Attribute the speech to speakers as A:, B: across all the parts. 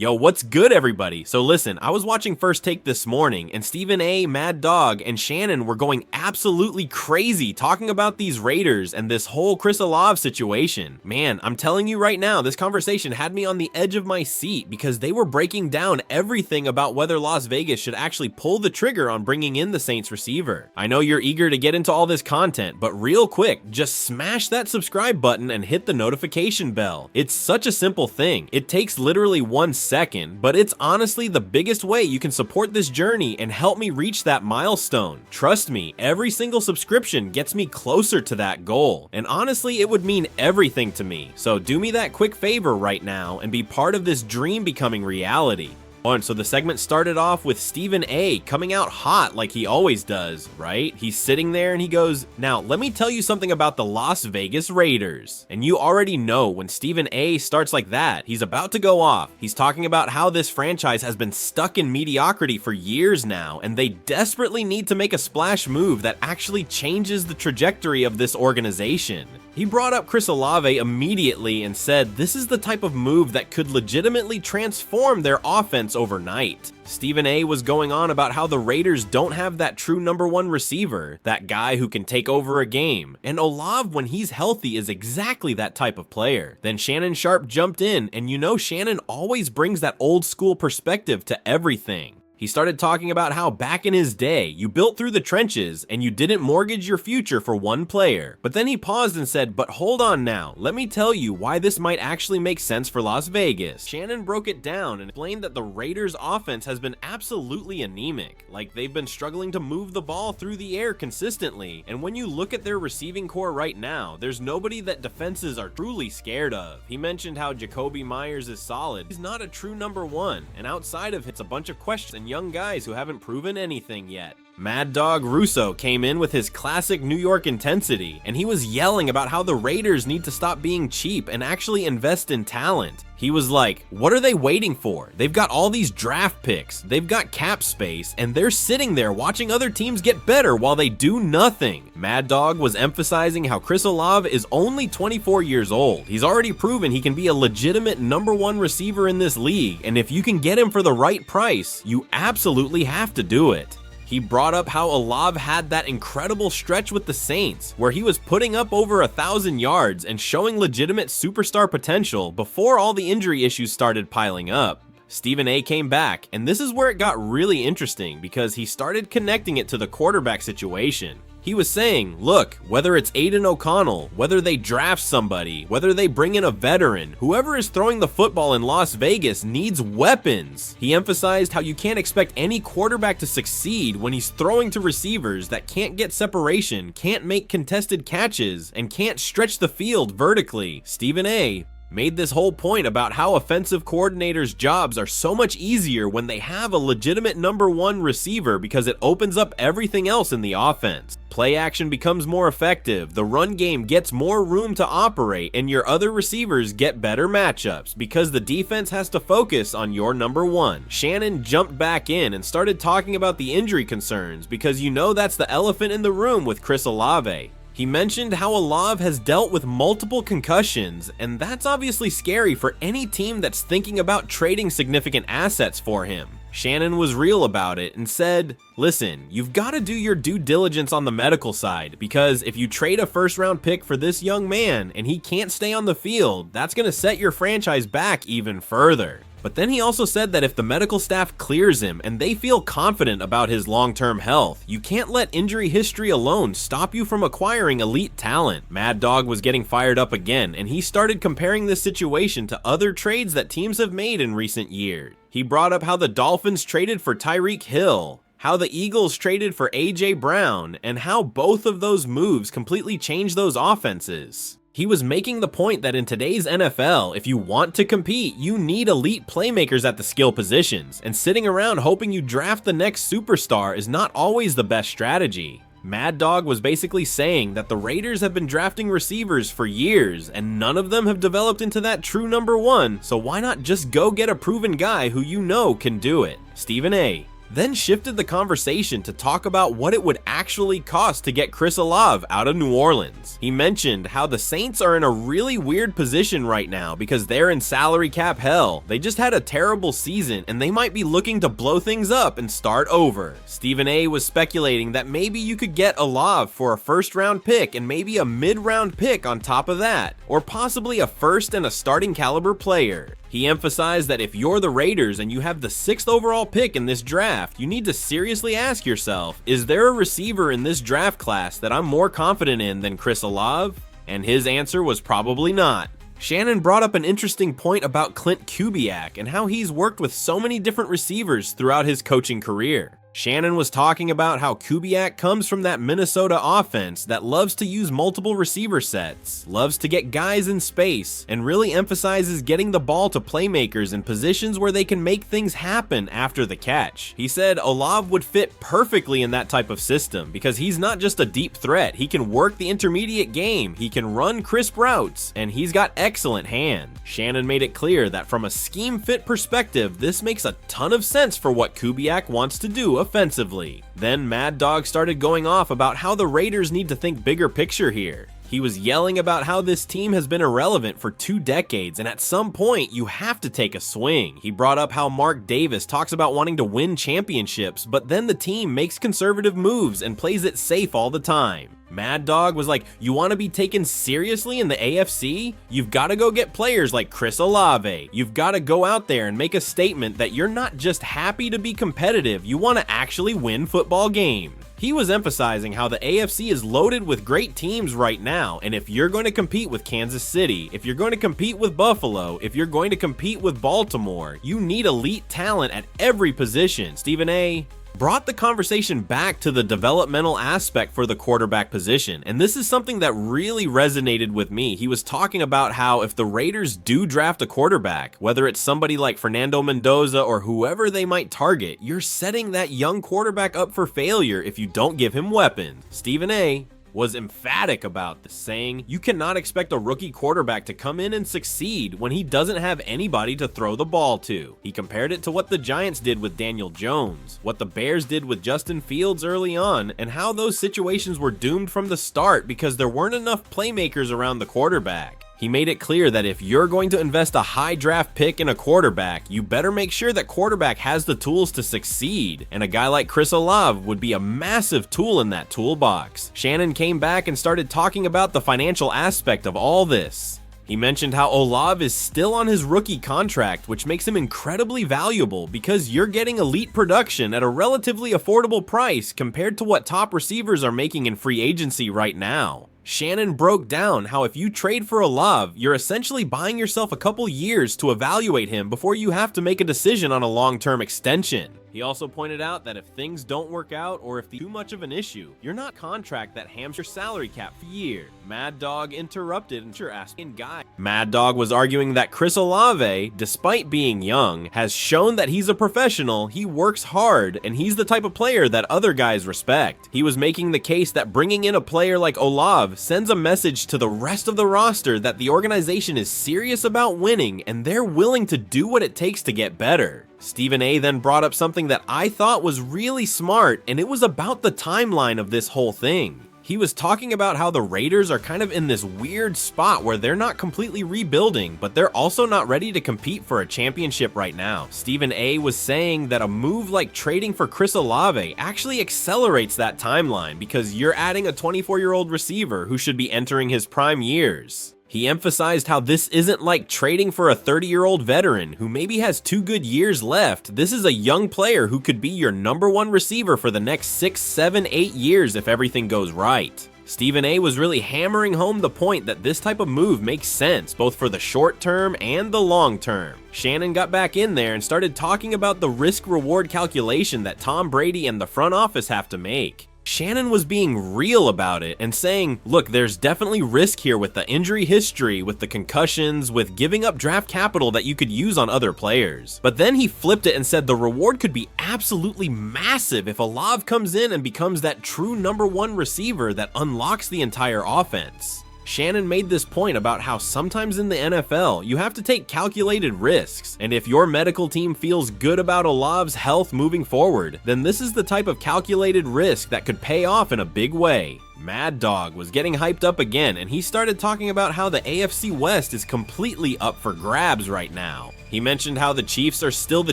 A: Yo, what's good, everybody? So listen, I was watching First Take this morning, and Stephen A, Mad Dog, and Shannon were going absolutely crazy talking about these Raiders and this whole Chris Olave situation. Man, I'm telling you right now, this conversation had me on the edge of my seat because they were breaking down everything about whether Las Vegas should actually pull the trigger on bringing in the Saints receiver. I know you're eager to get into all this content, but real quick, just smash that subscribe button and hit the notification bell. It's such a simple thing. It takes literally 1 second, but it's honestly the biggest way you can support this journey and help me reach that milestone. Trust me, every single subscription gets me closer to that goal, and honestly, it would mean everything to me. So do me that quick favor right now and be part of this dream becoming reality. And so the segment started off with Stephen A coming out hot like he always does, right? He's sitting there and he goes, "Now, let me tell you something about the Las Vegas Raiders." And you already know when Stephen A starts like that, he's about to go off. He's talking about how this franchise has been stuck in mediocrity for years now, and they desperately need to make a splash move that actually changes the trajectory of this organization. He brought up Chris Olave immediately and said this is the type of move that could legitimately transform their offense overnight. Stephen A was going on about how the Raiders don't have that true number one receiver, that guy who can take over a game, and Olave, when he's healthy, is exactly that type of player. Then Shannon Sharp jumped in, and you know Shannon always brings that old school perspective to everything. He started talking about how back in his day, you built through the trenches and you didn't mortgage your future for one player. But then he paused and said, "But hold on now, let me tell you why this might actually make sense for Las Vegas." Shannon broke it down and explained that the Raiders' offense has been absolutely anemic. Like, they've been struggling to move the ball through the air consistently. And when you look at their receiving core right now, there's nobody that defenses are truly scared of. He mentioned how Jacoby Myers is solid. He's not a true number one. And outside of it's a bunch of questions and young guys who haven't proven anything yet. Mad Dog Russo came in with his classic New York intensity, and he was yelling about how the Raiders need to stop being cheap and actually invest in talent. He was like, what are they waiting for? They've got all these draft picks, they've got cap space, and they're sitting there watching other teams get better while they do nothing. Mad Dog was emphasizing how Chris Olave is only 24 years old. He's already proven he can be a legitimate number one receiver in this league, and if you can get him for the right price, you absolutely have to do it. He brought up how Olave had that incredible stretch with the Saints, where he was putting up over 1,000 yards and showing legitimate superstar potential before all the injury issues started piling up. Stephen A came back, and this is where it got really interesting because he started connecting it to the quarterback situation. He was saying, look, whether it's Aiden O'Connell, whether they draft somebody, whether they bring in a veteran, whoever is throwing the football in Las Vegas needs weapons. He emphasized how you can't expect any quarterback to succeed when he's throwing to receivers that can't get separation, can't make contested catches, and can't stretch the field vertically. Stephen A made this whole point about how offensive coordinators' jobs are so much easier when they have a legitimate number one receiver because it opens up everything else in the offense. Play action becomes more effective, the run game gets more room to operate, and your other receivers get better matchups because the defense has to focus on your number one. Shannon jumped back in and started talking about the injury concerns because you know that's the elephant in the room with Chris Olave. He mentioned how Olave has dealt with multiple concussions, and that's obviously scary for any team that's thinking about trading significant assets for him. Shannon was real about it and said, listen, you've got to do your due diligence on the medical side, because if you trade a first-round pick for this young man and he can't stay on the field, that's going to set your franchise back even further. But then he also said that if the medical staff clears him and they feel confident about his long-term health, you can't let injury history alone stop you from acquiring elite talent. Mad Dog was getting fired up again, and he started comparing this situation to other trades that teams have made in recent years. He brought up how the Dolphins traded for Tyreek Hill, how the Eagles traded for A.J. Brown, and how both of those moves completely changed those offenses. He was making the point that in today's NFL, if you want to compete, you need elite playmakers at the skill positions, and sitting around hoping you draft the next superstar is not always the best strategy. Mad Dog was basically saying that the Raiders have been drafting receivers for years, and none of them have developed into that true number one, so why not just go get a proven guy who you know can do it? Stephen A then shifted the conversation to talk about what it would actually cost to get Chris Olave out of New Orleans. He mentioned how the Saints are in a really weird position right now because they're in salary cap hell. They just had a terrible season and they might be looking to blow things up and start over. Stephen A was speculating that maybe you could get Olave for a first-round pick and maybe a mid-round pick on top of that, or possibly a first and a starting caliber player. He emphasized that if you're the Raiders and you have the 6th overall pick in this draft, you need to seriously ask yourself, is there a receiver in this draft class that I'm more confident in than Chris Olave? And his answer was probably not. Shannon brought up an interesting point about Clint Kubiak and how he's worked with so many different receivers throughout his coaching career. Shannon was talking about how Kubiak comes from that Minnesota offense that loves to use multiple receiver sets, loves to get guys in space, and really emphasizes getting the ball to playmakers in positions where they can make things happen after the catch. He said Olave would fit perfectly in that type of system because he's not just a deep threat, he can work the intermediate game, he can run crisp routes, and he's got excellent hand. Shannon made it clear that from a scheme fit perspective, this makes a ton of sense for what Kubiak wants to do offensively. Then Mad Dog started going off about how the Raiders need to think bigger picture here. He was yelling about how this team has been irrelevant for 2 decades and at some point you have to take a swing. He brought up how Mark Davis talks about wanting to win championships, but then the team makes conservative moves and plays it safe all the time. Mad Dog was like, you want to be taken seriously in the AFC? You've got to go get players like Chris Olave. You've got to go out there and make a statement that you're not just happy to be competitive, you want to actually win football games. He was emphasizing how the AFC is loaded with great teams right now, and if you're going to compete with Kansas City, if you're going to compete with Buffalo, if you're going to compete with Baltimore, you need elite talent at every position. Stephen A brought the conversation back to the developmental aspect for the quarterback position, and this is something that really resonated with me. He was talking about how if the Raiders do draft a quarterback, whether it's somebody like Fernando Mendoza or whoever they might target, you're setting that young quarterback up for failure if you don't give him weapons. Stephen A was emphatic about this, saying you cannot expect a rookie quarterback to come in and succeed when he doesn't have anybody to throw the ball to. He compared it to what the Giants did with Daniel Jones, what the Bears did with Justin Fields early on, and how those situations were doomed from the start because there weren't enough playmakers around the quarterback. He made it clear that if you're going to invest a high draft pick in a quarterback, you better make sure that quarterback has the tools to succeed, and a guy like Chris Olave would be a massive tool in that toolbox. Shannon came back and started talking about the financial aspect of all this. He mentioned how Olave is still on his rookie contract, which makes him incredibly valuable because you're getting elite production at a relatively affordable price compared to what top receivers are making in free agency right now. Shannon broke down how if you trade for Olave, you're essentially buying yourself a couple years to evaluate him before you have to make a decision on a long-term extension. He also pointed out that if things don't work out or if too much of an issue, you're not contract that hams your salary cap for years. Mad Dog interrupted and you're asking guy. Mad Dog was arguing that Chris Olave, despite being young, has shown that he's a professional, he works hard, and he's the type of player that other guys respect. He was making the case that bringing in a player like Olave sends a message to the rest of the roster that the organization is serious about winning and they're willing to do what it takes to get better. Stephen A then brought up something that I thought was really smart, and it was about the timeline of this whole thing. He was talking about how the Raiders are kind of in this weird spot where they're not completely rebuilding, but they're also not ready to compete for a championship right now. Stephen A was saying that a move like trading for Chris Olave actually accelerates that timeline because you're adding a 24-year-old receiver who should be entering his prime years. He emphasized how this isn't like trading for a 30-year-old veteran who maybe has 2 good years left. This is a young player who could be your #1 receiver for the next 6, 7, 8 years if everything goes right. Stephen A was really hammering home the point that this type of move makes sense both for the short term and the long term. Shannon got back in there and started talking about the risk-reward calculation that Tom Brady and the front office have to make. Shannon was being real about it and saying, look, there's definitely risk here with the injury history, with the concussions, with giving up draft capital that you could use on other players. But then he flipped it and said the reward could be absolutely massive if Olave comes in and becomes that true #1 receiver that unlocks the entire offense. Shannon made this point about how sometimes in the NFL, you have to take calculated risks, and if your medical team feels good about Olav's health moving forward, then this is the type of calculated risk that could pay off in a big way. Mad Dog was getting hyped up again, and he started talking about how the AFC West is completely up for grabs right now. He mentioned how the Chiefs are still the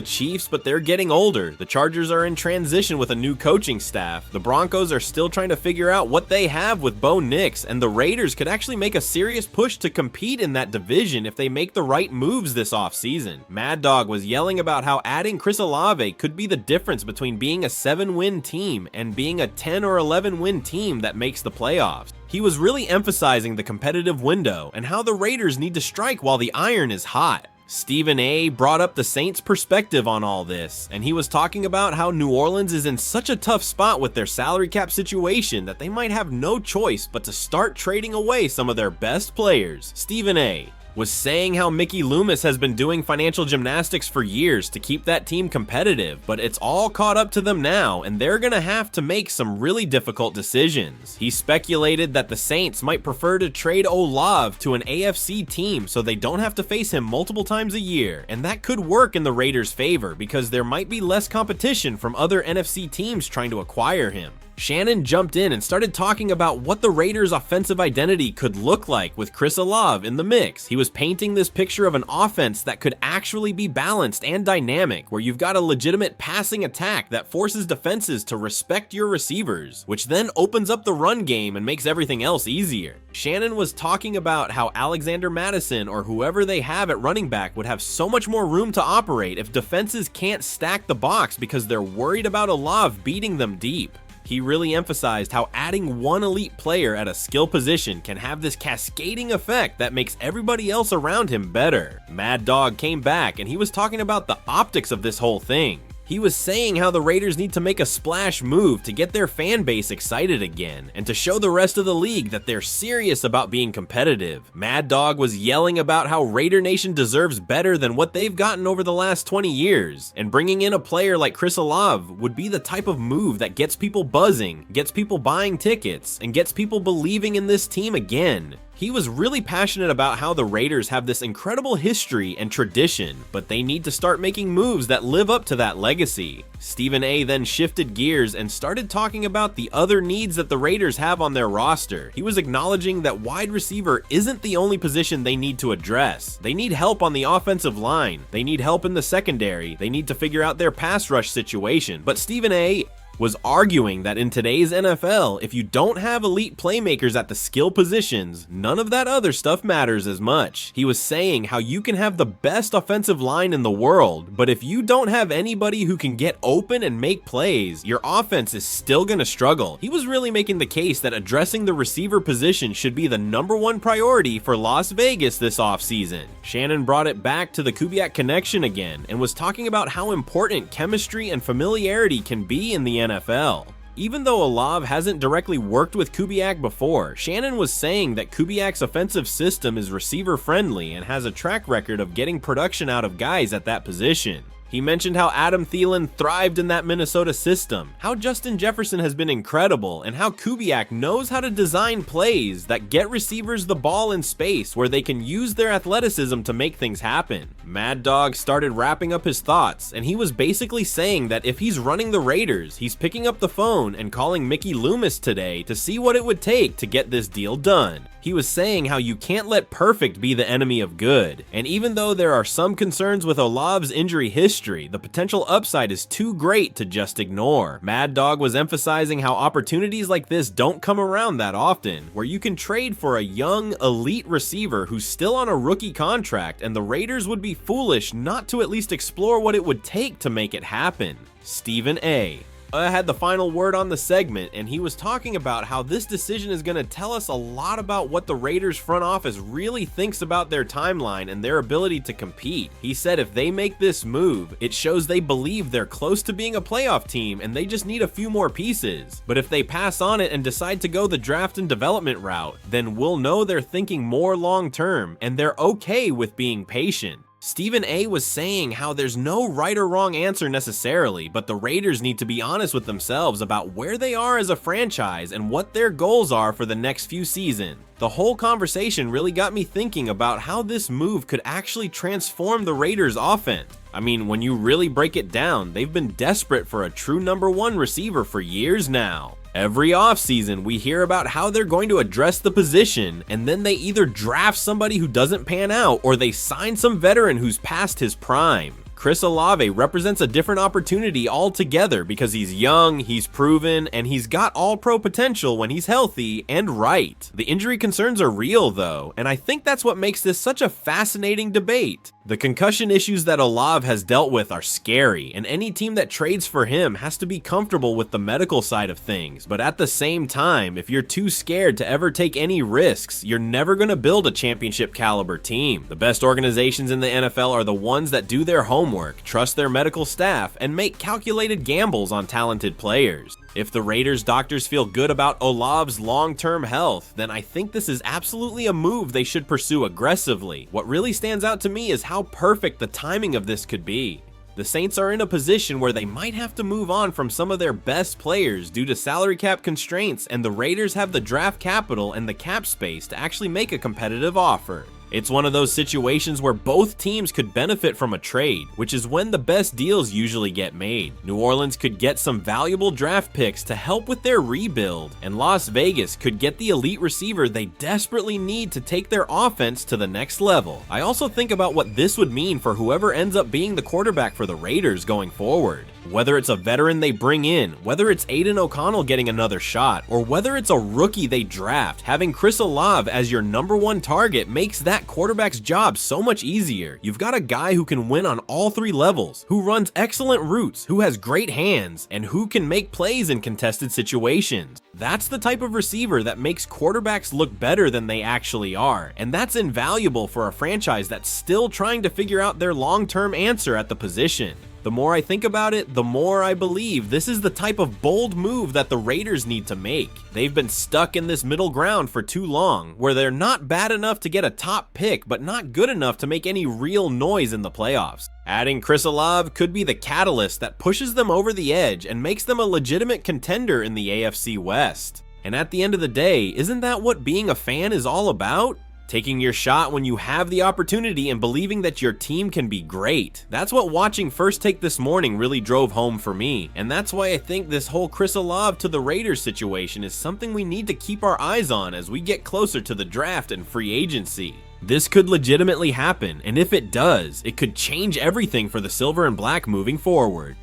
A: Chiefs, but they're getting older. The Chargers are in transition with a new coaching staff. The Broncos are still trying to figure out what they have with Bo Nix, and the Raiders could actually make a serious push to compete in that division if they make the right moves this offseason. Mad Dog was yelling about how adding Chris Olave could be the difference between being a 7-win team and being a 10 or 11-win team that makes the playoffs. He was really emphasizing the competitive window and how the Raiders need to strike while the iron is hot. Stephen A. brought up the Saints' perspective on all this, and he was talking about how New Orleans is in such a tough spot with their salary cap situation that they might have no choice but to start trading away some of their best players. Stephen A. was saying how Mickey Loomis has been doing financial gymnastics for years to keep that team competitive, but it's all caught up to them now, and they're gonna have to make some really difficult decisions. He speculated that the Saints might prefer to trade Olave to an AFC team so they don't have to face him multiple times a year, and that could work in the Raiders' favor because there might be less competition from other NFC teams trying to acquire him. Shannon jumped in and started talking about what the Raiders' offensive identity could look like with Chris Olave in the mix. He was painting this picture of an offense that could actually be balanced and dynamic, where you've got a legitimate passing attack that forces defenses to respect your receivers, which then opens up the run game and makes everything else easier. Shannon was talking about how Alexander Mattison or whoever they have at running back would have so much more room to operate if defenses can't stack the box because they're worried about Olave beating them deep. He really emphasized how adding one elite player at a skill position can have this cascading effect that makes everybody else around him better. Mad Dog came back and he was talking about the optics of this whole thing. He was saying how the Raiders need to make a splash move to get their fan base excited again, and to show the rest of the league that they're serious about being competitive. Mad Dog was yelling about how Raider Nation deserves better than what they've gotten over the last 20 years, and bringing in a player like Chris Olave would be the type of move that gets people buzzing, gets people buying tickets, and gets people believing in this team again. He was really passionate about how the Raiders have this incredible history and tradition, but they need to start making moves that live up to that legacy. Stephen A. then shifted gears and started talking about the other needs that the Raiders have on their roster. He was acknowledging that wide receiver isn't the only position they need to address. They need help on the offensive line. They need help in the secondary. They need to figure out their pass rush situation. But Stephen A. was arguing that in today's NFL, if you don't have elite playmakers at the skill positions, none of that other stuff matters as much. He was saying how you can have the best offensive line in the world, but if you don't have anybody who can get open and make plays, your offense is still gonna struggle. He was really making the case that addressing the receiver position should be the #1 priority for Las Vegas this offseason. Shannon brought it back to the Kubiak connection again and was talking about how important chemistry and familiarity can be in the NFL. Even though Olave hasn't directly worked with Kubiak before, Shannon was saying that Kubiak's offensive system is receiver friendly and has a track record of getting production out of guys at that position. He mentioned how Adam Thielen thrived in that Minnesota system, how Justin Jefferson has been incredible, and how Kubiak knows how to design plays that get receivers the ball in space where they can use their athleticism to make things happen. Mad Dog started wrapping up his thoughts, and he was basically saying that if he's running the Raiders, he's picking up the phone and calling Mickey Loomis today to see what it would take to get this deal done. He was saying how you can't let perfect be the enemy of good, and even though there are some concerns with Olave's injury history, the potential upside is too great to just ignore. Mad Dog was emphasizing how opportunities like this don't come around that often, where you can trade for a young, elite receiver who's still on a rookie contract, and the Raiders would be foolish not to at least explore what it would take to make it happen. Stephen A. had the final word on the segment, and he was talking about how this decision is going to tell us a lot about what the Raiders front office really thinks about their timeline and their ability to compete. He said if they make this move, it shows they believe they're close to being a playoff team and they just need a few more pieces. But if they pass on it and decide to go the draft and development route, then we'll know they're thinking more long term and they're okay with being patient. Stephen A was saying how there's no right or wrong answer necessarily, but the Raiders need to be honest with themselves about where they are as a franchise and what their goals are for the next few seasons. The whole conversation really got me thinking about how this move could actually transform the Raiders' offense. I mean, when you really break it down, they've been desperate for a true number one receiver for years now. Every offseason, we hear about how they're going to address the position, and then they either draft somebody who doesn't pan out or they sign some veteran who's past his prime. Chris Olave represents a different opportunity altogether because he's young, he's proven, and he's got all-pro potential when he's healthy and right. The injury concerns are real though, and I think that's what makes this such a fascinating debate. The concussion issues that Olave has dealt with are scary, and any team that trades for him has to be comfortable with the medical side of things, but at the same time, if you're too scared to ever take any risks, you're never going to build a championship caliber team. The best organizations in the NFL are the ones that do their homework, trust their medical staff, and make calculated gambles on talented players. If the Raiders' doctors feel good about Olave's long-term health, then I think this is absolutely a move they should pursue aggressively. What really stands out to me is how perfect the timing of this could be. The Saints are in a position where they might have to move on from some of their best players due to salary cap constraints, and the Raiders have the draft capital and the cap space to actually make a competitive offer. It's one of those situations where both teams could benefit from a trade, which is when the best deals usually get made. New Orleans could get some valuable draft picks to help with their rebuild, and Las Vegas could get the elite receiver they desperately need to take their offense to the next level. I also think about what this would mean for whoever ends up being the quarterback for the Raiders going forward. Whether it's a veteran they bring in, whether it's Aiden O'Connell getting another shot, or whether it's a rookie they draft, having Chris Olave as your number one target makes that quarterback's job so much easier. You've got a guy who can win on all three levels, who runs excellent routes, who has great hands, and who can make plays in contested situations. That's the type of receiver that makes quarterbacks look better than they actually are, and that's invaluable for a franchise that's still trying to figure out their long-term answer at the position. The more I think about it, the more I believe this is the type of bold move that the Raiders need to make. They've been stuck in this middle ground for too long, where they're not bad enough to get a top pick, but not good enough to make any real noise in the playoffs. Adding Chris Olave could be the catalyst that pushes them over the edge and makes them a legitimate contender in the AFC West. And at the end of the day, isn't that what being a fan is all about? Taking your shot when you have the opportunity and believing that your team can be great. That's what watching First Take this morning really drove home for me, and that's why I think this whole Chris Olave to the Raiders situation is something we need to keep our eyes on as we get closer to the draft and free agency. This could legitimately happen, and if it does, it could change everything for the Silver and Black moving forward.